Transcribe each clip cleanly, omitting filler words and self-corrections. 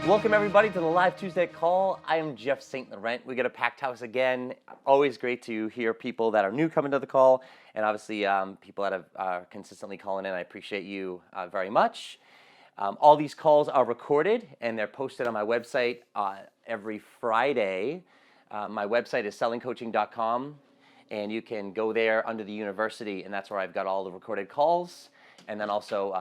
Welcome everybody to the Live Tuesday call. I am Jeff St Laurent. We got a packed house again. Always great to hear people that are new coming to the call, and obviously people that have consistently calling in. I appreciate you very much. All these calls are recorded and they're posted on my website every Friday. My website is sellingcoaching.com, and you can go there under the university, and that's where I've got all the recorded calls, and then also,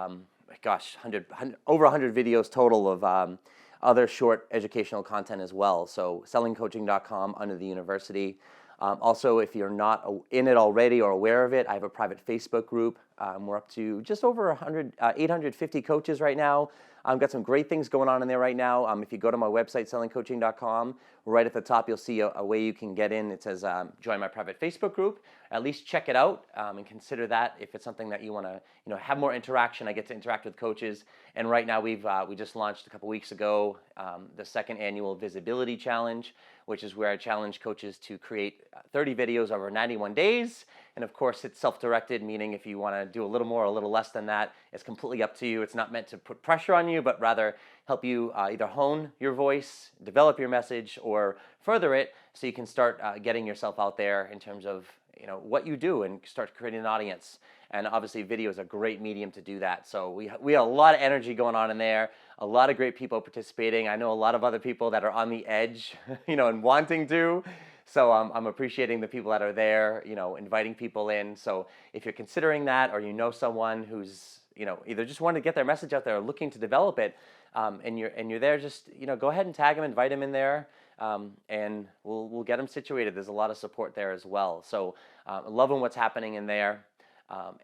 over 100 videos total of other short educational content as well. So sellingcoaching.com under the university. Also, if you're not in it already or aware of it, I have a private Facebook group. We're up to just over 850 coaches right now. I've got some great things going on in there right now. If you go to my website, sellingcoaching.com, right at the top, you'll see a way you can get in. It says join my private Facebook group. At least check it out and consider that if it's something that you want to have more interaction. I get to interact with coaches. And right now we just launched a couple weeks ago the second annual Visibility Challenge, which is where I challenge coaches to create 30 videos over 91 days. And of course, it's self-directed, meaning if you want to do a little more or a little less than that, it's completely up to you. It's not meant to put pressure on you, but rather help you either hone your voice, develop your message, or further it so you can start getting yourself out there in terms of what you do and start creating an audience. And obviously video is a great medium to do that. So we have a lot of energy going on in there, a lot of great people participating. I know a lot of other people that are on the edge, and wanting to. So I'm appreciating the people that are there, inviting people in. So if you're considering that, or someone who's, either just want to get their message out there or looking to develop it, and you're there, just, go ahead and tag them, invite them in there, and we'll get them situated. There's a lot of support there as well. So loving what's happening in there.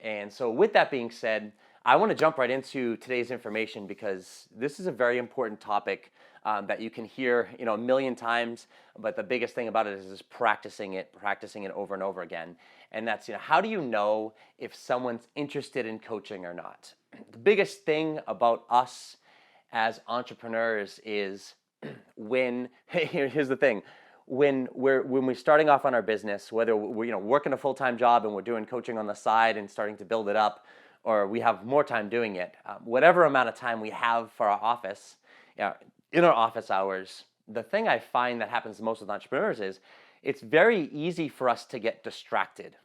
And so with that being said, I want to jump right into today's information because this is a very important topic that you can hear, a million times, but the biggest thing about it is just practicing it over and over again. And that's, how do you know if someone's interested in coaching or not? The biggest thing about us as entrepreneurs is here's the thing. When we're starting off on our business, whether we're working a full-time job and we're doing coaching on the side and starting to build it up, or we have more time doing it, whatever amount of time we have for our office, in our office hours, the thing I find that happens most with entrepreneurs is it's very easy for us to get distracted.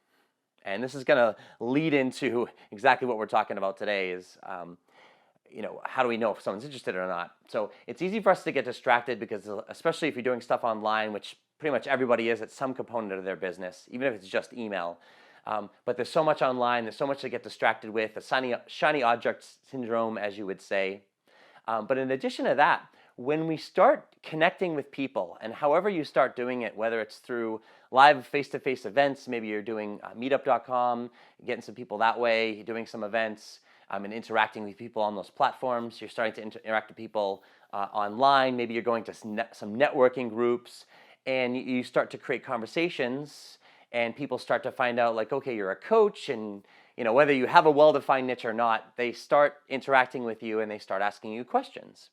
And this is going to lead into exactly what we're talking about today is, how do we know if someone's interested or not? So it's easy for us to get distracted because especially if you're doing stuff online, which pretty much everybody is at some component of their business, even if it's just email. But there's so much online, there's so much to get distracted with, the shiny object syndrome, as you would say. But in addition to that, when we start connecting with people, and however you start doing it, whether it's through live face-to-face events, maybe you're doing meetup.com, getting some people that way, doing some events, and interacting with people on those platforms. You're starting to interact with people online. Maybe you're going to some networking groups, and you start to create conversations, and people start to find out, like, okay, you're a coach, and whether you have a well-defined niche or not, they start interacting with you, and they start asking you questions.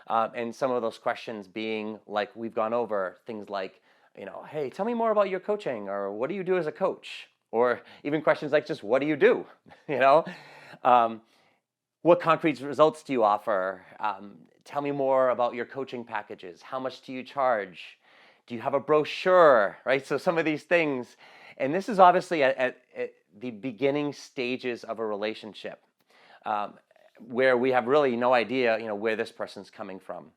And some of those questions being, like we've gone over, things like, hey, tell me more about your coaching, or what do you do as a coach? Or even questions like just, what do you do? What concrete results do you offer? Tell me more about your coaching packages. How much do you charge? Do you have a brochure, right? So some of these things, and this is obviously at the beginning stages of a relationship, where we have really no idea, where this person's coming from.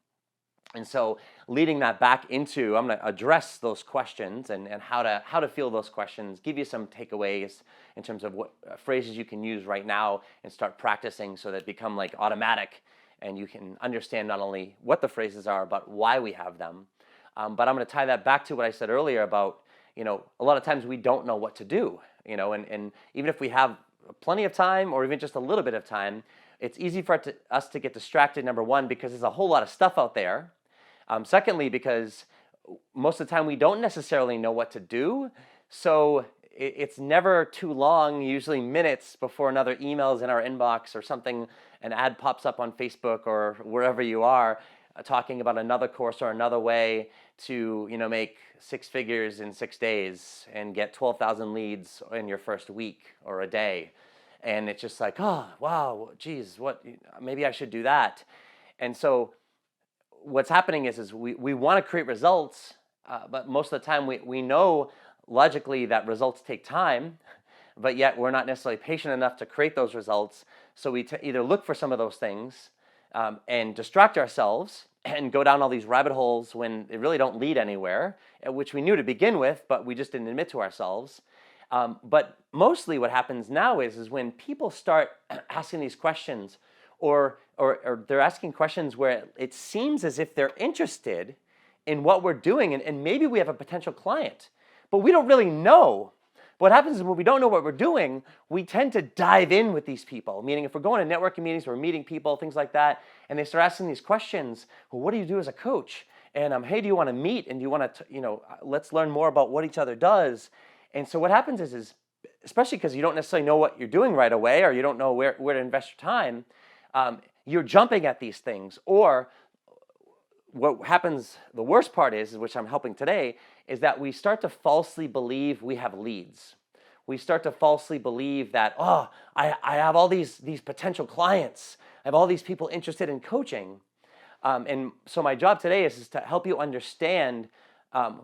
And so leading that back into, I'm going to address those questions and how to feel those questions, give you some takeaways in terms of what phrases you can use right now and start practicing so that become like automatic and you can understand not only what the phrases are, but why we have them. But I'm going to tie that back to what I said earlier about, a lot of times we don't know what to do, and even if we have plenty of time or even just a little bit of time, it's easy for us to get distracted, number one, because there's a whole lot of stuff out there. Secondly, because most of the time we don't necessarily know what to do. So it's never too long, usually minutes before another email is in our inbox or something, an ad pops up on Facebook or wherever you are, talking about another course or another way to make 6 figures in 6 days and get 12,000 leads in your first week or a day. And it's just like, oh, wow, geez, maybe I should do that. And so what's happening is we want to create results, but most of the time we know logically that results take time, but yet we're not necessarily patient enough to create those results. So we either look for some of those things and distract ourselves and go down all these rabbit holes when they really don't lead anywhere, which we knew to begin with, but we just didn't admit to ourselves. But mostly what happens now is when people start asking these questions, or they're asking questions where it seems as if they're interested in what we're doing, and maybe we have a potential client, but we don't really know. What happens is when we don't know what we're doing, we tend to dive in with these people. Meaning if we're going to networking meetings, we're meeting people, things like that, and they start asking these questions, well, what do you do as a coach? And hey, do you want to meet? And do you want to, let's learn more about what each other does. And so what happens is especially because you don't necessarily know what you're doing right away, or you don't know where to invest your time, you're jumping at these things. Or what happens, the worst part is, which I'm helping today, is that we start to falsely believe we have leads. We start to falsely believe that, oh, I have all these potential clients. I have all these people interested in coaching. And so my job today is to help you understand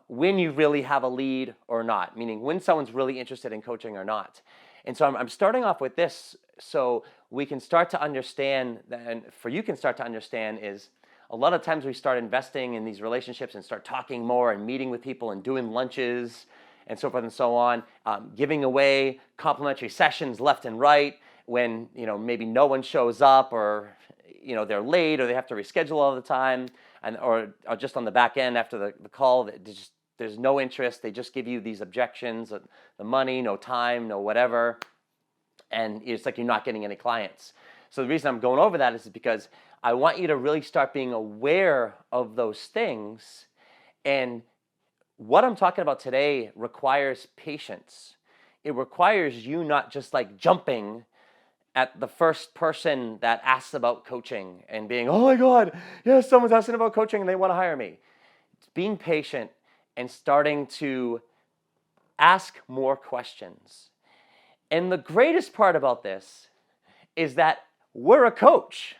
when you really have a lead or not, meaning when someone's really interested in coaching or not. And so I'm starting off with this so we can start to understand, and for you can start to understand, is a lot of times we start investing in these relationships and start talking more and meeting with people and doing lunches and so forth and so on, giving away complimentary sessions left and right when maybe no one shows up, or they're late, or they have to reschedule all the time, or just on the back end after the call, there's no interest. They just give you these objections, the money, no time, no whatever, and it's like you're not getting any clients. So the reason I'm going over that is because I want you to really start being aware of those things. And what I'm talking about today requires patience. It requires you not just like jumping at the first person that asks about coaching and being, oh my God, yes, someone's asking about coaching and they want to hire me. It's being patient and starting to ask more questions. And the greatest part about this is that we're a coach.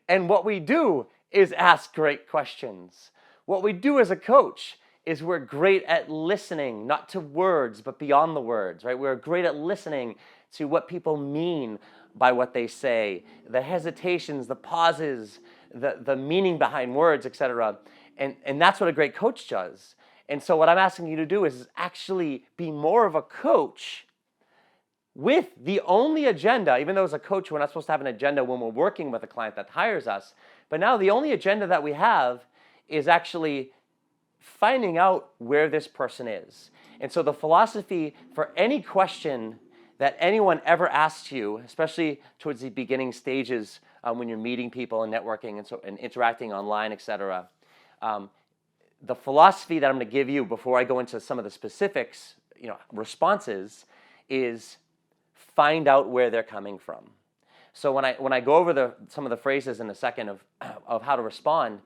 And what we do is ask great questions. What we do as a coach is we're great at listening, not to words, but beyond the words, right? We're great at listening to what people mean by what they say, the hesitations, the pauses, the meaning behind words, etc. And that's what a great coach does. And so what I'm asking you to do is actually be more of a coach with the only agenda, even though as a coach, we're not supposed to have an agenda when we're working with a client that hires us, but now the only agenda that we have is actually finding out where this person is. And so the philosophy for any question that anyone ever asks you, especially towards the beginning stages when you're meeting people and networking and interacting online, etc., the philosophy that I'm going to give you before I go into some of the specifics, responses, is find out where they're coming from. So when I go over some of the phrases in a second of how to respond,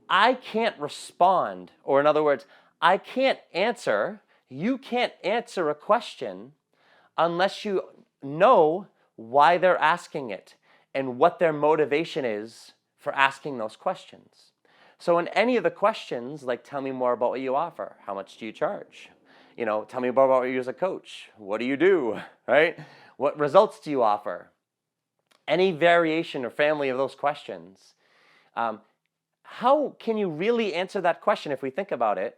I can't respond, or in other words, I can't answer, you can't answer a question unless you know why they're asking it and what their motivation is for asking those questions. So in any of the questions, like tell me more about what you offer, how much do you charge? Tell me about what you do as a coach. What do you do, right? What results do you offer? Any variation or family of those questions. How can you really answer that question if we think about it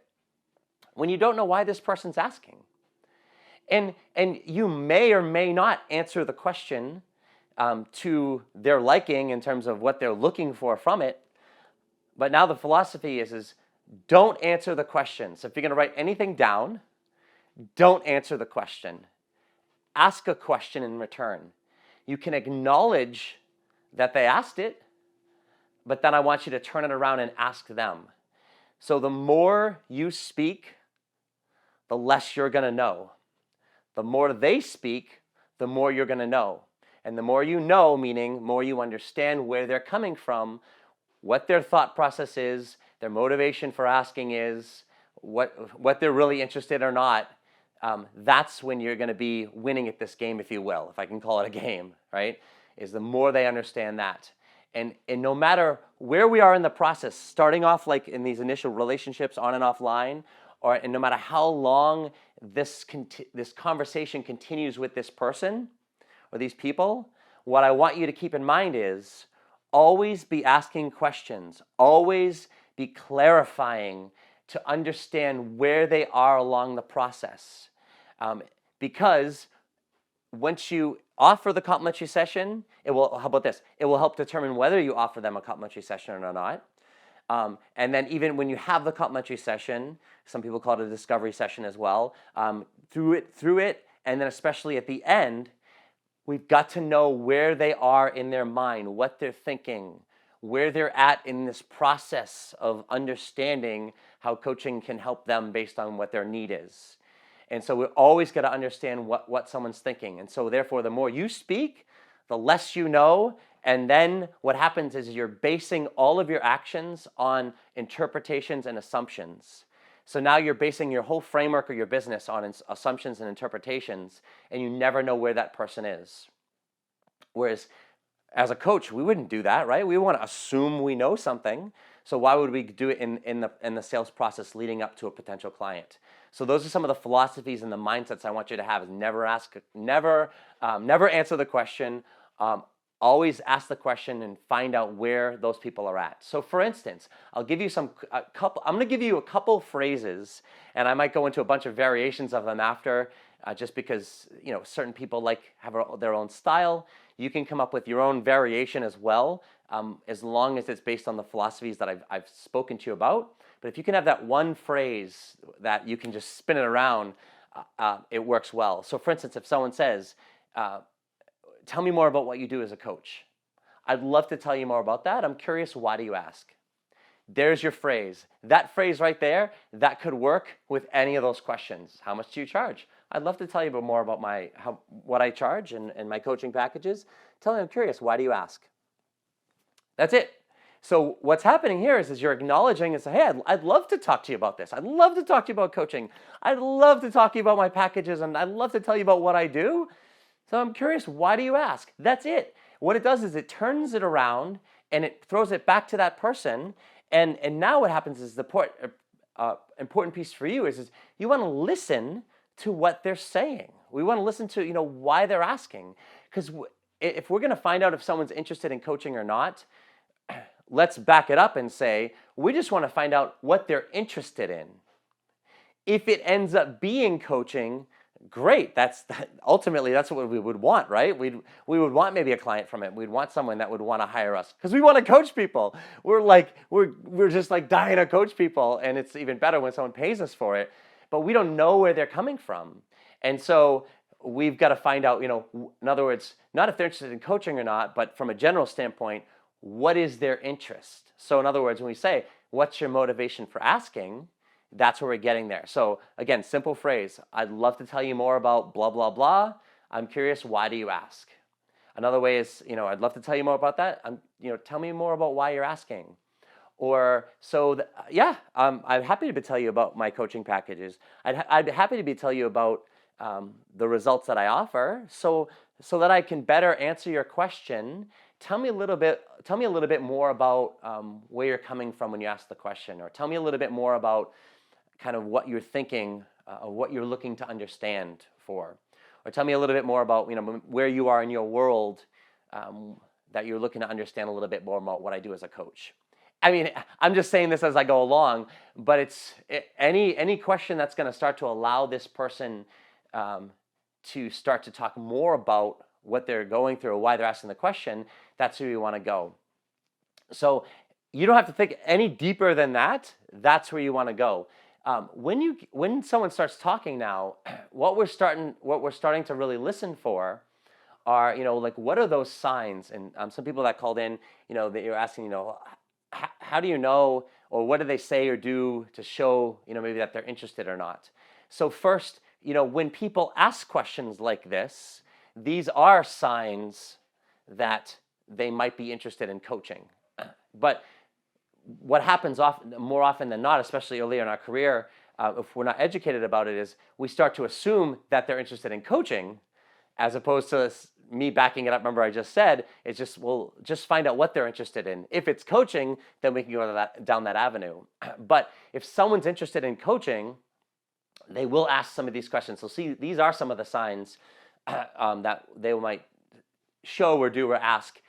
when you don't know why this person's asking? And you may or may not answer the question to their liking in terms of what they're looking for from it. But now the philosophy is don't answer the question. So if you're going to write anything down, don't answer the question. Ask a question in return. You can acknowledge that they asked it, but then I want you to turn it around and ask them. So the more you speak, the less you're going to know. The more they speak, the more you're going to know. And the more you know, meaning more you understand where they're coming from, what their thought process is, their motivation for asking is, what they're really interested or not, that's when you're going to be winning at this game, if you will, if I can call it a game, right? Is the more they understand that. And no matter where we are in the process, starting off like in these initial relationships on and offline, and no matter how long this conversation continues with this person or these people, what I want you to keep in mind is always be asking questions, always be clarifying to understand where they are along the process. Because once you offer the complimentary session, how about this? It will help determine whether you offer them a complimentary session or not. And then even when you have the complimentary session, some people call it a discovery session as well, through it, and then especially at the end, we've got to know where they are in their mind, what they're thinking, where they're at in this process of understanding how coaching can help them based on what their need is. And so we always got to understand what someone's thinking. And so therefore, the more you speak, the less you know. And then what happens is you're basing all of your actions on interpretations and assumptions. So now you're basing your whole framework of your business on assumptions and interpretations, and you never know where that person is. Whereas as a coach, we wouldn't do that, right? We want to assume we know something. So why would we do it in the sales process leading up to a potential client? So those are some of the philosophies and the mindsets I want you to have. Is never answer the question. Always ask the question and find out where those people are at. So for instance, I'm going to give you a couple phrases, and I might go into a bunch of variations of them after, just because certain people have their own style. You can come up with your own variation as well, as long as it's based on the philosophies that I've spoken to you about. But if you can have that one phrase that you can just spin it around, it works well. So for instance, if someone says, tell me more about what you do as a coach. I'd love to tell you more about that. I'm curious, why do you ask? There's your phrase. That phrase right there, that could work with any of those questions. How much do you charge? I'd love to tell you more about what I charge and my coaching packages. Tell me, I'm curious, why do you ask? That's it. So what's happening here is you're acknowledging and say, hey, I'd love to talk to you about this. I'd love to talk to you about coaching. I'd love to talk to you about my packages, and I'd love to tell you about what I do. So I'm curious, why do you ask? That's it. What it does is it turns it around and it throws it back to that person. And now what happens is the important piece for you is you want to listen to what they're saying. We want to listen to why they're asking. Because if we're going to find out if someone's interested in coaching or not, let's back it up and say, we just want to find out what they're interested in. If it ends up being coaching, great. Ultimately, that's what we would want, right? We would want maybe a client from it. We'd want someone that would want to hire us because we want to coach people. We're just dying to coach people, and it's even better when someone pays us for it. But we don't know where they're coming from, and so we've got to find out. In other words, not if they're interested in coaching or not, but from a general standpoint, what is their interest? So in other words, when we say, "What's your motivation for asking?" That's where we're getting there. So again, simple phrase. I'd love to tell you more about blah, blah, blah. I'm curious, why do you ask? Another way is, I'd love to tell you more about that. Tell me more about why you're asking. Or, I'm happy to tell you about my coaching packages. I'd be happy to tell you about the results that I offer so that I can better answer your question. Tell me a little bit more about where you're coming from when you ask the question, or tell me a little bit more about kind of what you're thinking, or what you're looking to understand for, or tell me a little bit more about where you are in your world, that you're looking to understand a little bit more about what I do as a coach. I mean, I'm just saying this as I go along, but any question that's going to start to allow this person to start to talk more about what they're going through or why they're asking the question, that's where you want to go. So you don't have to think any deeper than that. That's where you want to go. When someone starts talking now, what we're starting to really listen for are, what are those signs? And some people that called in, that you're asking, how do you know, or what do they say or do to show, maybe that they're interested or not? So first, when people ask questions like this, these are signs that they might be interested in coaching. But what happens more often than not, especially earlier in our career, if we're not educated about it, is we start to assume that they're interested in coaching, as opposed to me backing it up. Remember, I just said it's just, we'll just find out what they're interested in. If it's coaching, then we can go down that avenue. But if someone's interested in coaching, they will ask some of these questions. So see, these are some of the signs that they might show or do or ask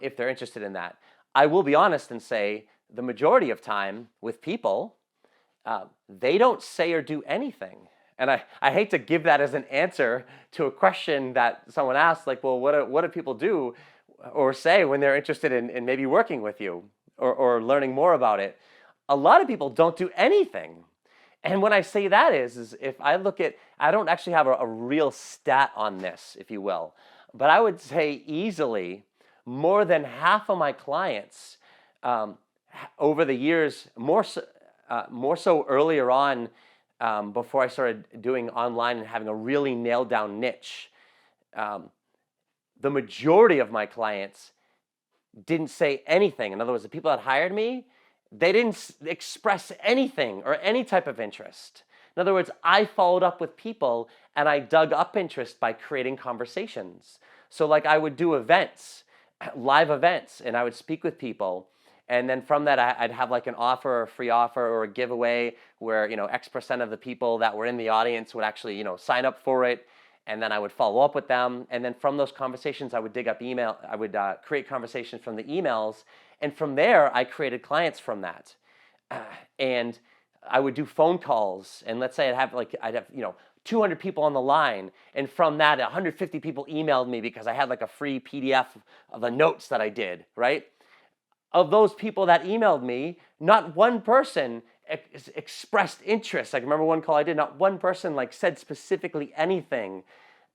if they're interested in that. I will be honest and say the majority of time with people, they don't say or do anything. And I hate to give that as an answer to a question that someone asks, like, well, what do people do or say when they're interested in maybe working with you or learning more about it? A lot of people don't do anything. And when I say that is if I look at, I don't actually have a real stat on this, if you will, but I would say easily more than half of my clients over the years, more so earlier on, before I started doing online and having a really nailed down niche, the majority of my clients didn't say anything. In other words, the people that hired me, they didn't express anything or any type of interest. In other words, I followed up with people and I dug up interest by creating conversations. So like I would do events, live events, and I would speak with people. And then from that, I'd have like an offer or a free offer or a giveaway where, X% of the people that were in the audience would actually, sign up for it. And then I would follow up with them. And then from those conversations, I would dig up email. I would create conversations from the emails. And from there, I created clients from that. And I would do phone calls. And let's say I'd have 200 people on the line. And from that, 150 people emailed me because I had like a free PDF of the notes that I did, right? Of those people that emailed me, not one person expressed interest. Like, remember one call I did, not one person said specifically anything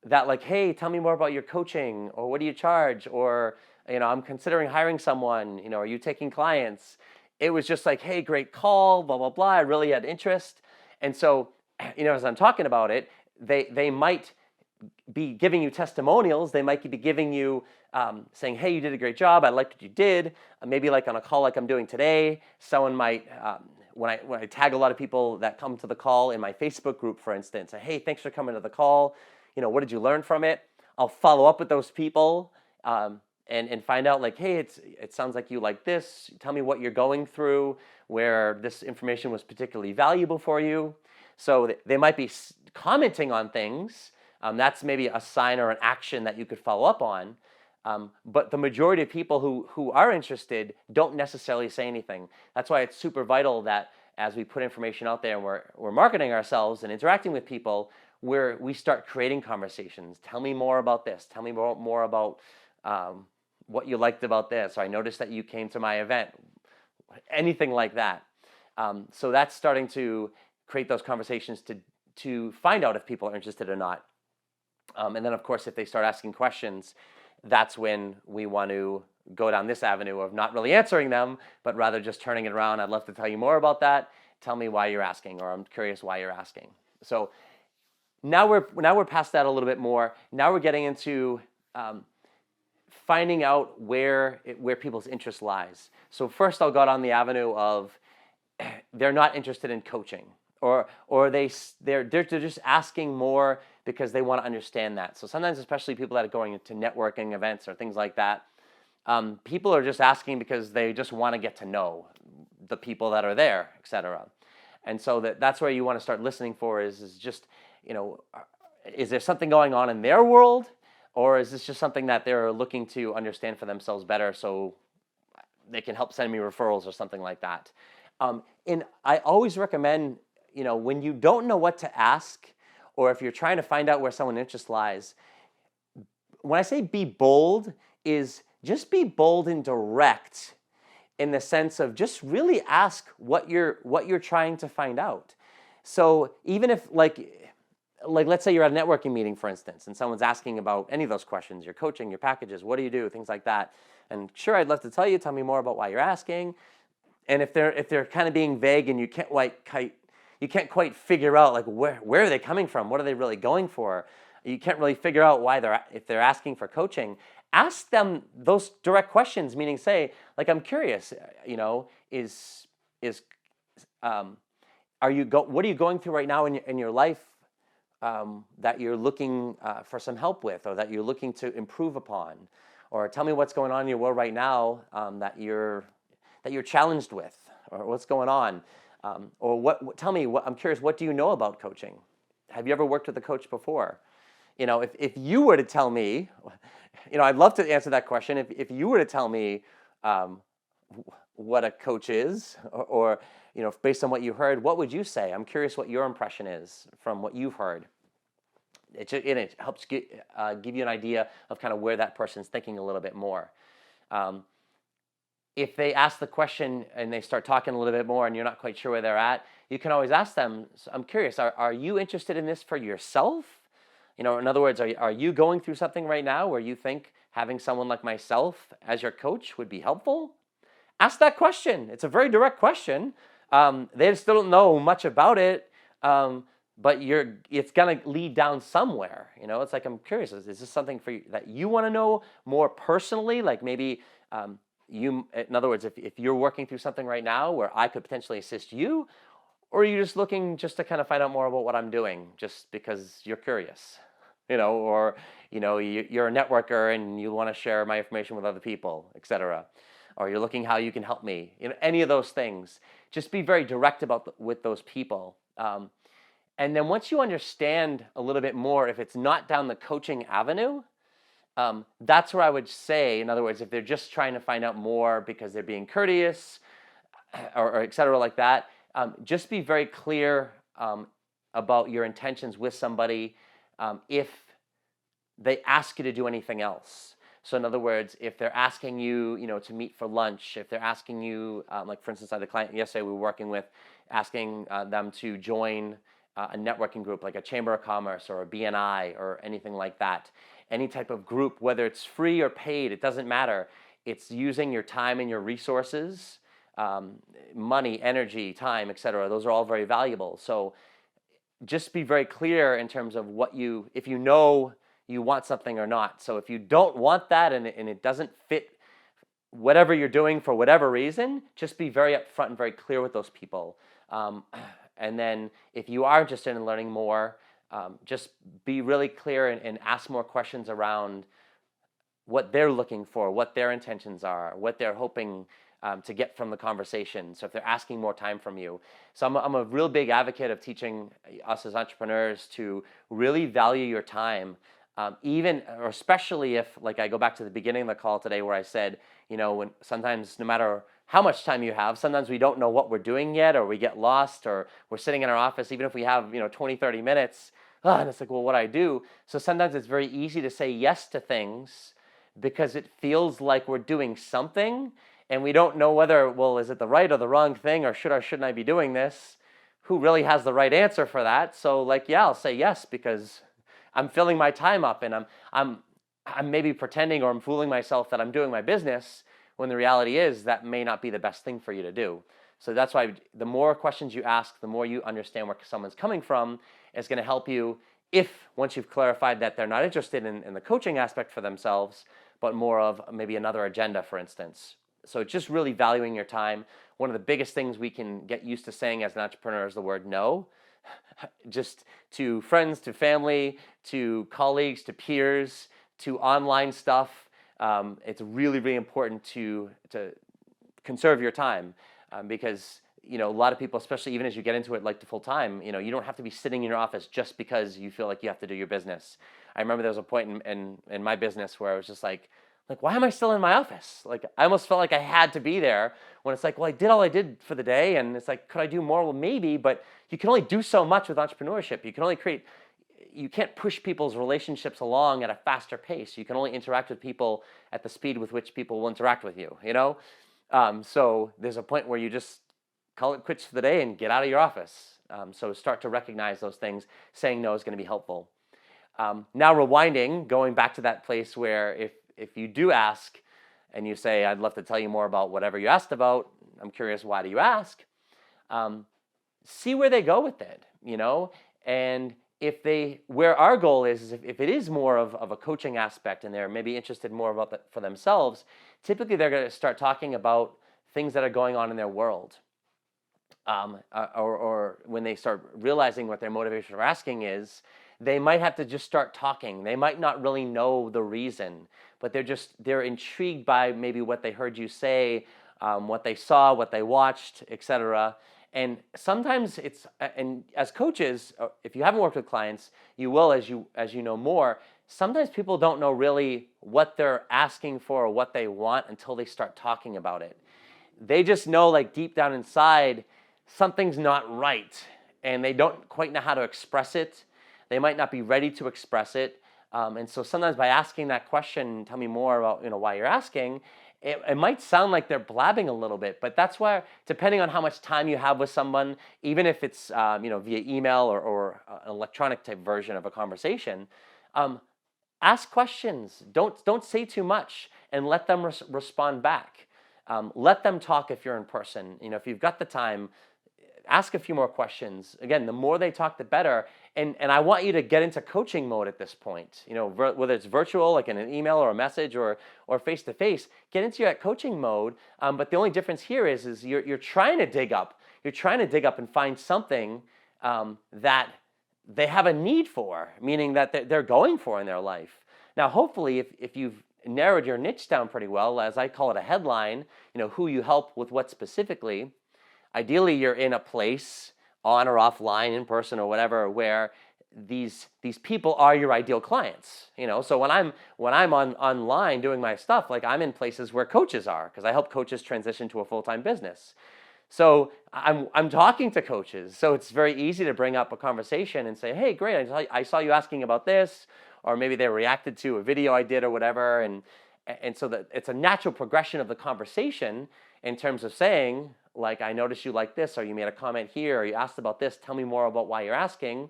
that hey, tell me more about your coaching, or what do you charge, or I'm considering hiring someone, are you taking clients? It was just hey, great call, blah, blah, blah. I really had interest. And so, as I'm talking about it, they might be giving you testimonials. They might be giving you saying, hey, you did a great job. I liked what you did. Maybe on a call like I'm doing today, someone might, when I tag a lot of people that come to the call in my Facebook group, for instance, say, hey, thanks for coming to the call. What did you learn from it? I'll follow up with those people and find out hey, it sounds like you like this. Tell me what you're going through, where this information was particularly valuable for you. So they might be commenting on things. That's maybe a sign or an action that you could follow up on. But the majority of people who are interested don't necessarily say anything. That's why it's super vital that as we put information out there and we're marketing ourselves and interacting with people, where we start creating conversations. Tell me more about this. Tell me more about what you liked about this. Or I noticed that you came to my event. Anything like that. So that's starting to create those conversations to find out if people are interested or not. And then, of course, if they start asking questions, that's when we want to go down this avenue of not really answering them, but rather just turning it around. I'd love to tell you more about that. Tell me why you're asking, or I'm curious why you're asking. So now we're past that a little bit more. Now we're getting into finding out where people's interest lies. So first, I'll go down the avenue of they're not interested in coaching, or they're just asking more because they want to understand that. So sometimes, especially people that are going into networking events or things like that, people are just asking because they just want to get to know the people that are there, etc. And so that's where you want to start listening for is just, is there something going on in their world, or is this just something that they're looking to understand for themselves better so they can help send me referrals or something like that. And I always recommend, when you don't know what to ask, or if you're trying to find out where someone's interest lies, when I say be bold, is just be bold and direct in the sense of just really ask what you're trying to find out. So even if let's say you're at a networking meeting, for instance, and someone's asking about any of those questions, your coaching, your packages, what do you do, things like that. And sure, I'd love to tell me more about why you're asking. And if they're kind of being vague and you can't quite figure out where are they coming from? What are they really going for? You can't really figure out if they're asking for coaching. Ask them those direct questions, meaning say, I'm curious, what are you going through right now in your life that you're looking for some help with, or that you're looking to improve upon? Or tell me what's going on in your world right now that you're challenged with, or what's going on. Or tell me, I'm curious, what do you know about coaching? Have you ever worked with a coach before? If you were to tell me, I'd love to answer that question. If you were to tell me what a coach is, or based on what you heard, what would you say? I'm curious what your impression is from what you've heard. It helps give you an idea of kind of where that person's thinking a little bit more. If they ask the question and they start talking a little bit more and you're not quite sure where they're at, you can always ask them, I'm curious, are you interested in this for yourself? In other words, are you going through something right now where you think having someone like myself as your coach would be helpful? Ask that question. It's a very direct question. They still don't know much about it, but it's going to lead down somewhere. It's like, I'm curious, is this something for you that you want to know more personally? Like maybe in other words, if you're working through something right now where I could potentially assist you, or are you just looking just to kind of find out more about what I'm doing just because you're curious, or you're a networker and you want to share my information with other people, etc. Or you're looking how you can help me, any of those things. Just be very direct with those people. And then once you understand a little bit more, if it's not down the coaching avenue, that's where I would say, in other words, if they're just trying to find out more because they're being courteous or et cetera like that, just be very clear about your intentions with somebody if they ask you to do anything else. So in other words, if they're asking you, to meet for lunch, if they're asking you, like for instance, I had a client yesterday we were working with, asking them to join a networking group like a Chamber of Commerce or a BNI or anything like that. Any type of group, whether it's free or paid, it doesn't matter. It's using your time and your resources, money, energy, time, etc. Those are all very valuable. So just be very clear in terms of if you know you want something or not. So if you don't want that and it doesn't fit whatever you're doing for whatever reason, just be very upfront and very clear with those people. And then if you are interested in learning more, just be really clear and ask more questions around what they're looking for, what their intentions are, what they're hoping to get from the conversation. So if they're asking more time from you. So I'm a real big advocate of teaching us as entrepreneurs to really value your time, even or especially if, like I go back to the beginning of the call today where I said, when sometimes no matter how much time you have, sometimes we don't know what we're doing yet, or we get lost, or we're sitting in our office, even if we have 20, 30 minutes, and it's like, well, what do I do? So sometimes it's very easy to say yes to things because it feels like we're doing something, and we don't know whether, well, is it the right or the wrong thing, or shouldn't I be doing this? Who really has the right answer for that? So yeah, I'll say yes because I'm filling my time up, and I'm maybe pretending or I'm fooling myself that I'm doing my business, when the reality is that may not be the best thing for you to do. So that's why the more questions you ask, the more you understand where someone's coming from, is going to help you once you've clarified that they're not interested in the coaching aspect for themselves, but more of maybe another agenda, for instance. So it's just really valuing your time. One of the biggest things we can get used to saying as an entrepreneur is the word no. Just to friends, to family, to colleagues, to peers, to online stuff. It's really, really important to conserve your time because a lot of people, especially even as you get into it like to full time, you don't have to be sitting in your office just because you feel like you have to do your business. I remember there was a point in my business where I was just like, why am I still in my office? Like, I almost felt like I had to be there, when it's like, well, I did all I did for the day, and it's like, could I do more? Well, maybe, but you can only do so much with entrepreneurship. You can't push people's relationships along at a faster pace. You can only interact with people at the speed with which people will interact with you, So there's a point where you just call it quits for the day and get out of your office. So start to recognize those things. Saying no is going to be helpful. Now rewinding, going back to that place where if you do ask and you say, I'd love to tell you more about whatever you asked about, I'm curious, why do you ask? See where they go with it, and where our goal is if it is more of a coaching aspect and they're maybe interested more about that for themselves, typically they're going to start talking about things that are going on in their world. or when they start realizing what their motivation for asking is, they might have to just start talking. They might not really know the reason, but they're intrigued by maybe what they heard you say, what they saw, what they watched, etc. And sometimes and as coaches, if you haven't worked with clients, you will as you know more. Sometimes people don't know really what they're asking for or what they want until they start talking about it. They just know, like, deep down inside, something's not right, and they don't quite know how to express it. They might not be ready to express it. And so sometimes by asking that question, tell me more about why you're asking, it might sound like they're blabbing a little bit, but that's why, depending on how much time you have with someone, even if it's via email or an electronic type version of a conversation, ask questions. Don't say too much, and let them respond back. Let them talk if you're in person. If you've got the time, ask a few more questions. Again, the more they talk, the better. And I want you to get into coaching mode at this point. Whether it's virtual, like in an email or a message, or face to face, get into that coaching mode. But the only difference here is you're trying to dig up. You're trying to dig up and find something that they have a need for, meaning that they're going for in their life. Now, hopefully, if you've narrowed your niche down pretty well, as I call it a headline, who you help with what specifically. Ideally, you're in a place, on or offline, in person or whatever, where these people are your ideal clients. So when I'm online doing my stuff, like, I'm in places where coaches are, because I help coaches transition to a full-time business. So I'm talking to coaches, so it's very easy to bring up a conversation and say, hey, great, I saw you asking about this, or maybe they reacted to a video I did or whatever, and so that it's a natural progression of the conversation in terms of saying, like, I noticed you like this, or you made a comment here, or you asked about this, tell me more about why you're asking.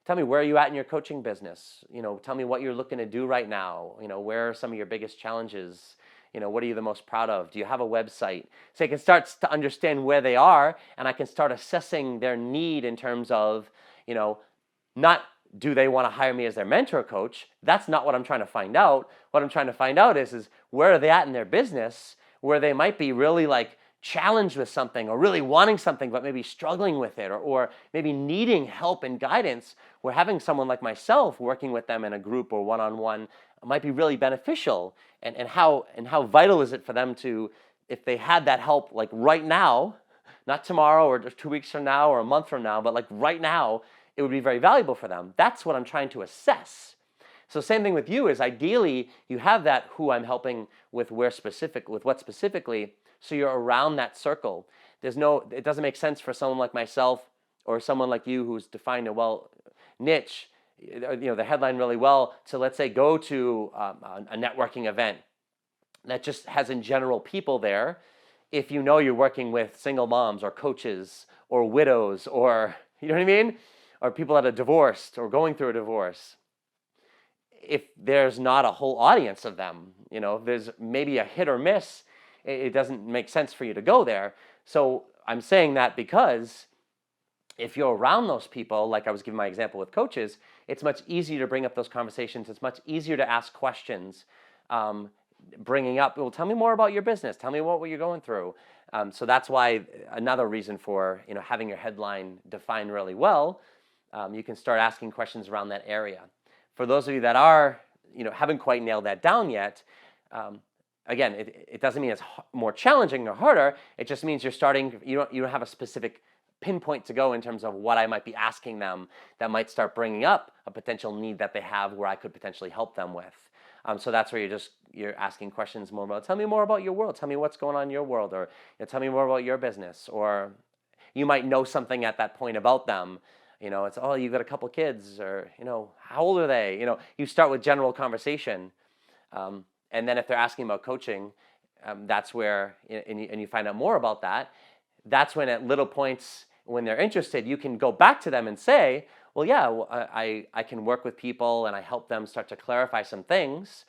Tell me, where are you at in your coaching business? Tell me what you're looking to do right now. Where are some of your biggest challenges? What are you the most proud of? Do you have a website? So I can start to understand where they are, and I can start assessing their need in terms of, not do they want to hire me as their mentor coach? That's not what I'm trying to find out. What I'm trying to find out is where are they at in their business, where they might be really, like, challenged with something, or really wanting something but maybe struggling with it, or maybe needing help and guidance, where having someone like myself working with them in a group or one-on-one might be really beneficial. And how vital is it for them to, if they had that help, like, right now, not tomorrow or 2 weeks from now or a month from now, but like right now, it would be very valuable for them. That's what I'm trying to assess. So same thing with you, is ideally you have that who I'm helping with what specifically, so you're around that circle. It doesn't make sense for someone like myself or someone like you who's defined a niche, the headline really well, to, let's say, go to a networking event that just has in general people there. If you're working with single moms or coaches or widows, or, you know what I mean? Or people that are divorced or going through a divorce. If there's not a whole audience of them, if there's maybe a hit or miss, it doesn't make sense for you to go there. So I'm saying that because if you're around those people, like I was giving my example with coaches, it's much easier to bring up those conversations. It's much easier to ask questions, bringing up, well, tell me more about your business. Tell me what you're going through. So that's why another reason for having your headline defined really well, you can start asking questions around that area. For those of you that are, haven't quite nailed that down yet, again, it doesn't mean it's more challenging or harder. It just means you're starting. You don't have a specific pinpoint to go in terms of what I might be asking them that might start bringing up a potential need that they have where I could potentially help them with. So that's where you're asking questions more about, tell me more about your world. Tell me what's going on in your world, or tell me more about your business. Or you might know something at that point about them. It's, oh, you've got a couple kids, or, how old are they? You start with general conversation. And then if they're asking about coaching, that's where, and you find out more about that. That's when, at little points when they're interested, you can go back to them and say, well, yeah, I can work with people and I help them start to clarify some things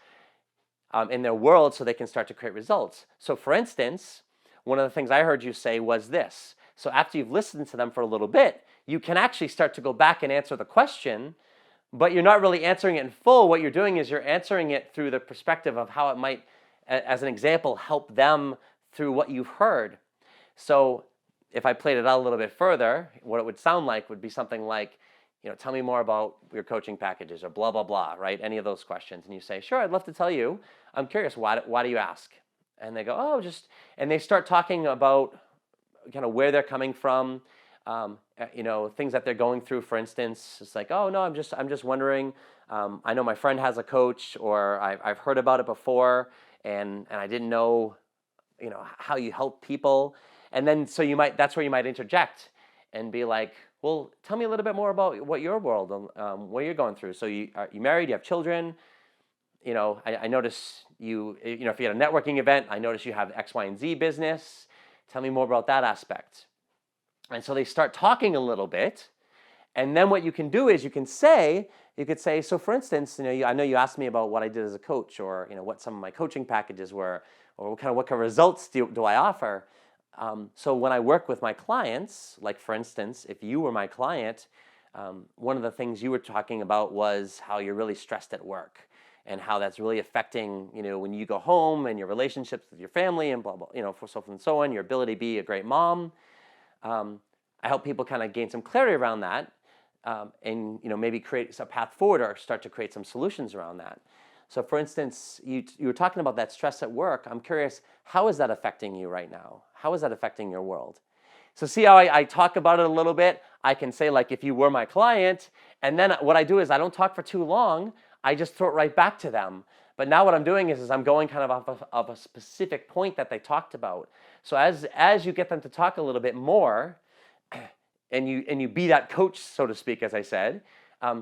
in their world so they can start to create results. So for instance, one of the things I heard you say was this. So after you've listened to them for a little bit, you can actually start to go back and answer the question, but you're not really answering it in full. What you're doing is you're answering it through the perspective of how it might, as an example, help them through what you've heard. So if I played it out a little bit further, what it would sound like would be something like, tell me more about your coaching packages or blah, blah, blah, right? Any of those questions. And you say, sure, I'd love to tell you. I'm curious, why do you ask? And they go, oh, and they start talking about kind of where they're coming from, things that they're going through. For instance, it's like, oh no, I'm just wondering. I know my friend has a coach, or I've heard about it before, and I didn't know, how you help people. And then that's where you might interject and be like, well, tell me a little bit more about what your world, what you're going through. So are you married? You have children? I notice you, if you had a networking event, I notice you have X, Y, and Z business. Tell me more about that aspect. And so they start talking a little bit. And then what you can do is you could say, so for instance, I know you asked me about what I did as a coach, or, what some of my coaching packages were, or what kind of results do I offer. So when I work with my clients, like for instance, if you were my client, one of the things you were talking about was how you're really stressed at work, and how that's really affecting, when you go home and your relationships with your family and blah, blah, so forth and so on, your ability to be a great mom. I help people kind of gain some clarity around that, and maybe create a path forward or start to create some solutions around that. So for instance, you were talking about that stress at work. I'm curious, how is that affecting you right now? How is that affecting your world? So see how I talk about it a little bit? I can say, like, if you were my client, and then what I do is I don't talk for too long. I just throw it right back to them. But now what I'm doing is I'm going kind of off of a specific point that they talked about. So as you get them to talk a little bit more, and you be that coach, so to speak, as I said,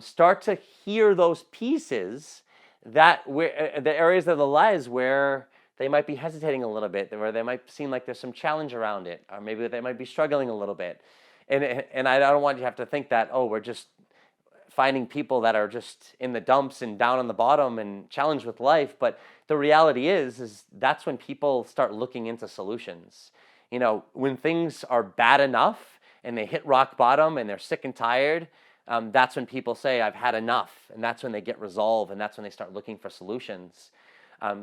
start to hear those pieces that where the areas of the lives where they might be hesitating a little bit, where they might seem like there's some challenge around it, or maybe they might be struggling a little bit. And I don't want you to have to think that, oh, we're just finding people that are just in the dumps and down on the bottom and challenged with life. But the reality is that's when people start looking into solutions. When things are bad enough and they hit rock bottom and they're sick and tired, that's when people say, I've had enough. And that's when they get resolve, and that's when they start looking for solutions.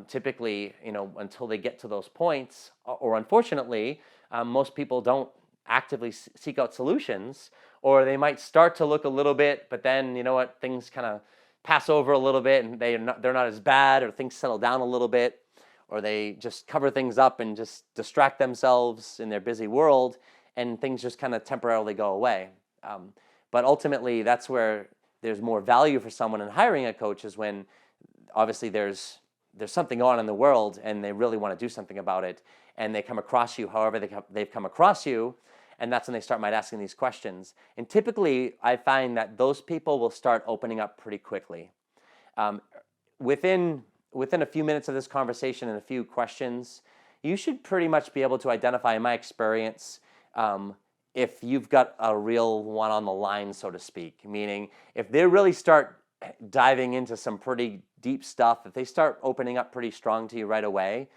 Typically, until they get to those points, or unfortunately, most people don't actively seek out solutions, or they might start to look a little bit, but then things kind of pass over a little bit, and they're not as bad, or things settle down a little bit, or they just cover things up and just distract themselves in their busy world, and things just kind of temporarily go away. But ultimately, that's where there's more value for someone in hiring a coach, is when obviously there's something on in the world and they really want to do something about it, and they come across you however they've come across you, and that's when they start asking these questions. And typically, I find that those people will start opening up pretty quickly. Within a few minutes of this conversation and a few questions, you should pretty much be able to identify, in my experience, if you've got a real one on the line, so to speak. Meaning, if they really start diving into some pretty deep stuff, if they start opening up pretty strong to you right away,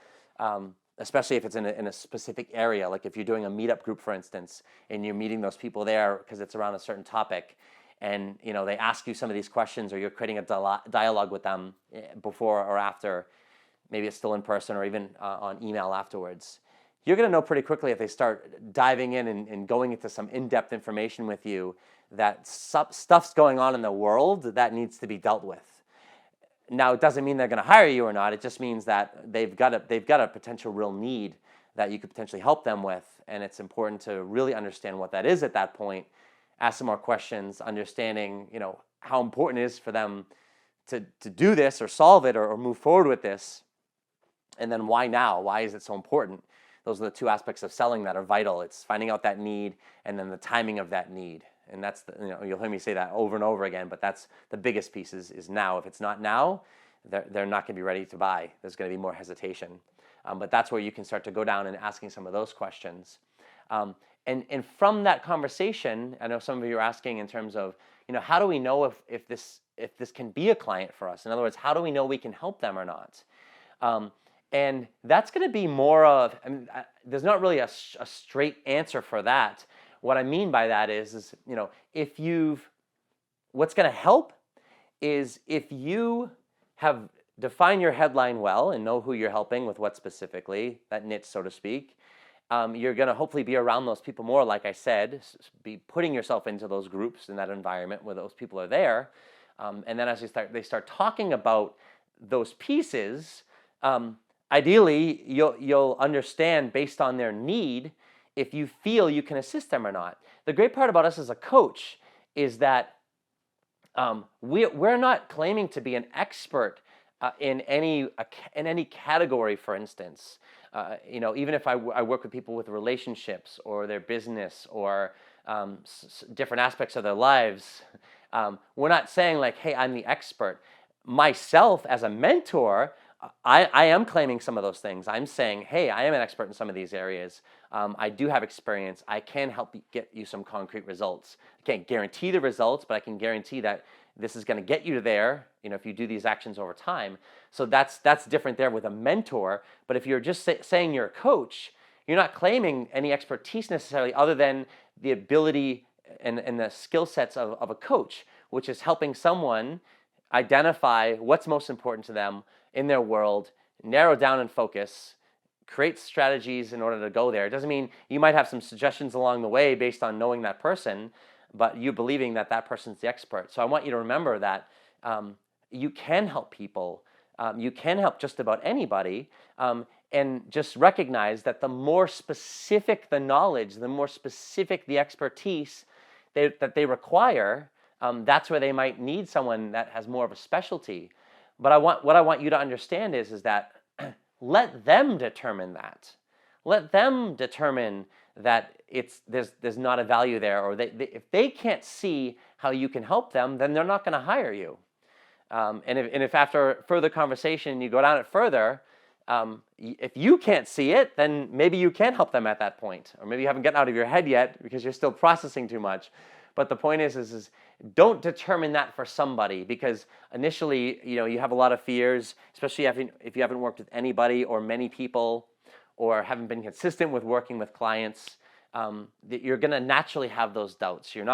especially if it's in a specific area, like if you're doing a meetup group, for instance, and you're meeting those people there because it's around a certain topic, and they ask you some of these questions, or you're creating a dialogue with them before or after, maybe it's still in person or even on email afterwards, you're going to know pretty quickly if they start diving in and going into some in-depth information with you that stuff's going on in the world that needs to be dealt with. Now, it doesn't mean they're going to hire you or not. It just means that they've got a potential real need that you could potentially help them with, and it's important to really understand what that is at that point. Ask some more questions, understanding how important it is for them to do this or solve it or move forward with this, and then why now? Why is it so important? Those are the two aspects of selling that are vital. It's finding out that need and then the timing of that need. And that's you'll hear me say that over and over again, but that's the biggest piece is now. If it's not now, they're not going to be ready to buy. There's going to be more hesitation. But that's where you can start to go down and asking some of those questions. And from that conversation, I know some of you are asking in terms of, how do we know if this can be a client for us? In other words, how do we know we can help them or not? And that's going to be more of, there's not really a straight answer for that. What I mean by that is what's going to help is if you have defined your headline well and know who you're helping with what specifically, that niche, so to speak, you're going to hopefully be around those people more, like I said, be putting yourself into those groups in that environment where those people are there. And then as they start talking about those pieces, ideally, you'll understand based on their need if you feel you can assist them or not. The great part about us as a coach is that we're not claiming to be an expert in any category, for instance. Even if I work with people with relationships or their business or different aspects of their lives, we're not saying like, hey, I'm the expert. Myself as a mentor, I am claiming some of those things. I'm saying, hey, I am an expert in some of these areas. I do have experience. I can help get you some concrete results. I can't guarantee the results, but I can guarantee that this is going to get you to there, if you do these actions over time. So that's different there with a mentor. But if you're just saying you're a coach, you're not claiming any expertise necessarily other than the ability and the skill sets of a coach, which is helping someone identify what's most important to them in their world, narrow down and focus, create strategies in order to go there. It doesn't mean you might have some suggestions along the way based on knowing that person, but you believing that that person's the expert. So I want you to remember that you can help people. You can help just about anybody. And just recognize that the more specific the knowledge, the more specific the expertise that they require, that's where they might need someone that has more of a specialty. But what I want you to understand is that let them determine that. Let them determine that there's not a value there, or if they can't see how you can help them, then they're not going to hire you. And if after further conversation you go down it further, if you can't see it, then maybe you can help them at that point, or maybe you haven't gotten out of your head yet because you're still processing too much. But the point is don't determine that for somebody, because initially, you have a lot of fears, especially if you haven't worked with anybody or many people, or haven't been consistent with working with clients. That you're going to naturally have those doubts. You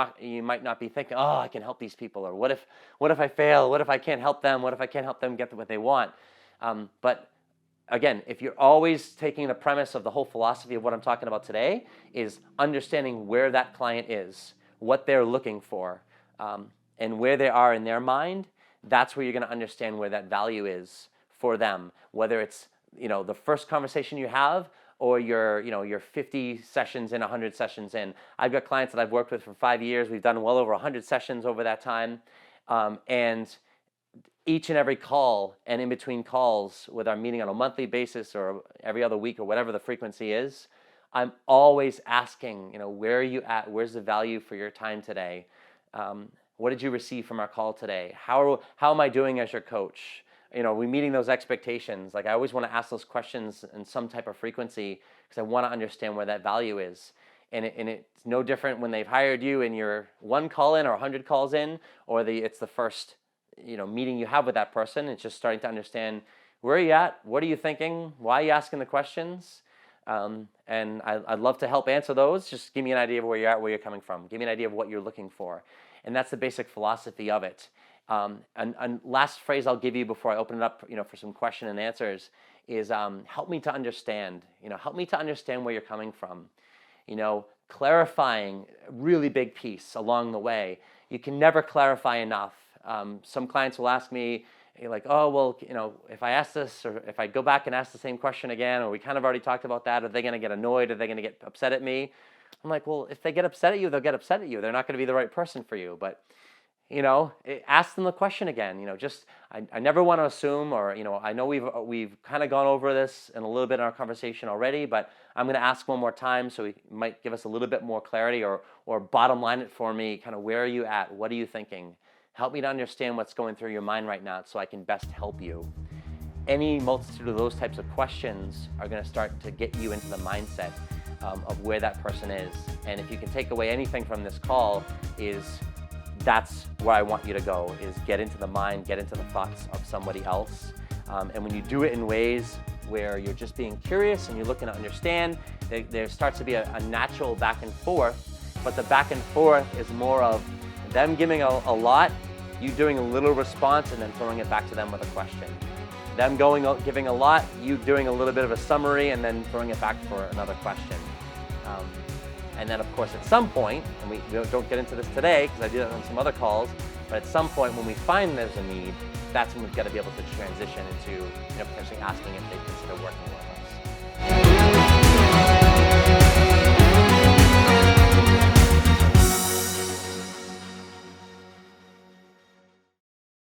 might not be thinking, oh, I can help these people, or what if I fail? What if I can't help them? What if I can't help them get what they want? But again, if you're always taking the premise of the whole philosophy of what I'm talking about today is understanding where that client is, what they're looking for, and where they are in their mind, that's where you're going to understand where that value is for them. Whether it's the first conversation you have, or your 50 sessions in, 100 sessions in. I've got clients that I've worked with for 5 years. We've done well over 100 sessions over that time, and each and every call and in between calls, with our meeting on a monthly basis or every other week or whatever the frequency is, I'm always asking, where are you at? Where's the value for your time today? What did you receive from our call today? How am I doing as your coach? We meeting those expectations. Like, I always want to ask those questions in some type of frequency because I want to understand where that value is. And it's no different when they've hired you and you're 1 call in or 100 calls in, or it's the first meeting you have with that person. It's just starting to understand, where are you at? What are you thinking? Why are you asking the questions? And I'd love to help answer those. Just give me an idea of where you're at, where you're coming from. Give me an idea of what you're looking for. And that's the basic philosophy of it. And last phrase I'll give you before I open it up, for some question and answers is, help me to understand. Help me to understand where you're coming from. Clarifying, a really big piece along the way. You can never clarify enough. Some clients will ask me, like, oh, well, if I ask this, or if I go back and ask the same question again, or we kind of already talked about that, are they going to get annoyed? Are they going to get upset at me? I'm like, well, if they get upset at you, they'll get upset at you. They're not going to be the right person for you. But ask them the question again. I never want to assume, or I know we've kind of gone over this in a little bit in our conversation already, but I'm going to ask one more time, so it might give us a little bit more clarity, or bottom line it for me. Kind of, where are you at? What are you thinking? Help me to understand what's going through your mind right now, so I can best help you. Any multitude of those types of questions are going to start to get you into the mindset of where that person is. And if you can take away anything from this call, is that's where I want you to go, is get into the mind, get into the thoughts of somebody else. And when you do it in ways where you're just being curious and you're looking to understand, there starts to be a natural back and forth, but the back and forth is more of them giving a lot, you doing a little response, and then throwing it back to them with a question. Them giving a lot, you doing a little bit of a summary, and then throwing it back for another question. And then, of course, at some point, and we don't get into this today because I do that on some other calls, but at some point when we find there's a need, that's when we've got to be able to transition into potentially asking if they consider